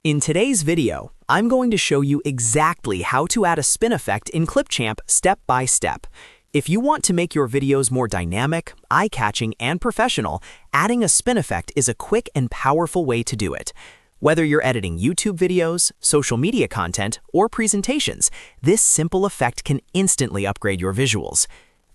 In today's video, I'm going to show you exactly how to add a spin effect in Clipchamp step by step. If you want to make your videos more dynamic, eye-catching, and professional, adding a spin effect is a quick and powerful way to do it. Whether you're editing YouTube videos, social media content, or presentations, this simple effect can instantly upgrade your visuals.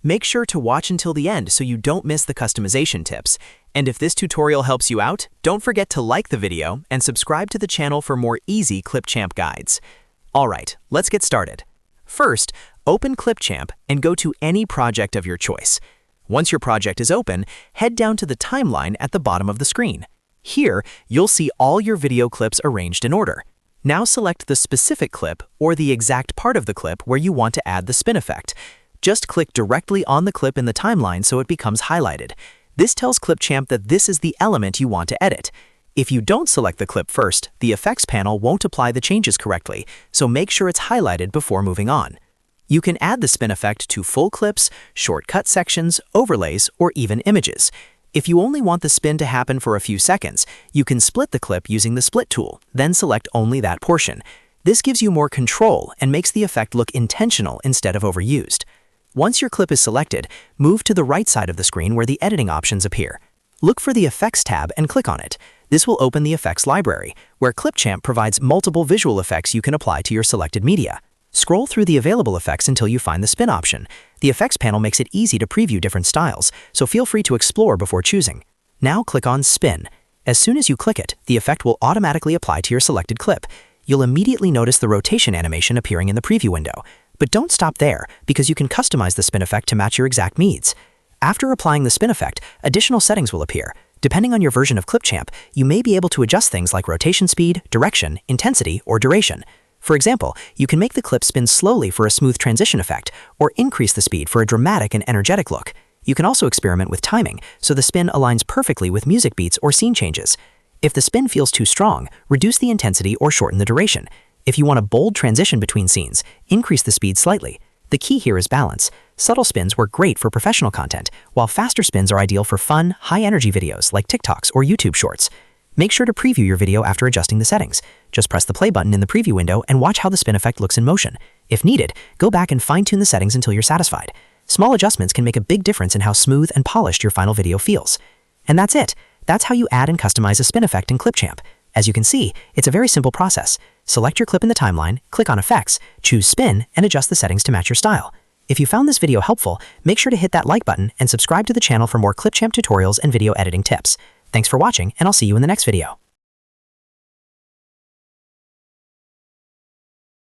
Make sure to watch until the end so you don't miss the customization tips. And if this tutorial helps you out, don't forget to like the video and subscribe to the channel for more easy Clipchamp guides. Alright, let's get started. First, open Clipchamp and go to any project of your choice. Once your project is open, head down to the timeline at the bottom of the screen. Here, you'll see all your video clips arranged in order. Now select the specific clip or the exact part of the clip where you want to add the spin effect. Just click directly on the clip in the timeline so it becomes highlighted. This tells Clipchamp that this is the element you want to edit. If you don't select the clip first, the effects panel won't apply the changes correctly, so make sure it's highlighted before moving on. You can add the spin effect to full clips, shortcut sections, overlays, or even images. If you only want the spin to happen for a few seconds, you can split the clip using the split tool, then select only that portion. This gives you more control and makes the effect look intentional instead of overused. Once your clip is selected, move to the right side of the screen where the editing options appear. Look for the Effects tab and click on it. This will open the Effects library, where Clipchamp provides multiple visual effects you can apply to your selected media. Scroll through the available effects until you find the spin option. The Effects panel makes it easy to preview different styles, so feel free to explore before choosing. Now click on Spin. As soon as you click it, the effect will automatically apply to your selected clip. You'll immediately notice the rotation animation appearing in the preview window. But don't stop there, because you can customize the spin effect to match your exact needs. After applying the spin effect, additional settings will appear. Depending on your version of Clipchamp, you may be able to adjust things like rotation speed, direction, intensity, or duration. For example, you can make the clip spin slowly for a smooth transition effect, or increase the speed for a dramatic and energetic look. You can also experiment with timing, so the spin aligns perfectly with music beats or scene changes. If the spin feels too strong, reduce the intensity or shorten the duration. If you want a bold transition between scenes, increase the speed slightly. The key here is balance. Subtle spins work great for professional content, while faster spins are ideal for fun, high-energy videos like TikToks or YouTube Shorts. Make sure to preview your video after adjusting the settings. Just press the play button in the preview window and watch how the spin effect looks in motion. If needed, go back and fine-tune the settings until you're satisfied. Small adjustments can make a big difference in how smooth and polished your final video feels. And that's it. That's how you add and customize a spin effect in Clipchamp. As you can see, it's a very simple process. Select your clip in the timeline, click on Effects, choose Spin, and adjust the settings to match your style. If you found this video helpful, make sure to hit that like button and subscribe to the channel for more Clipchamp tutorials and video editing tips. Thanks for watching, and I'll see you in the next video.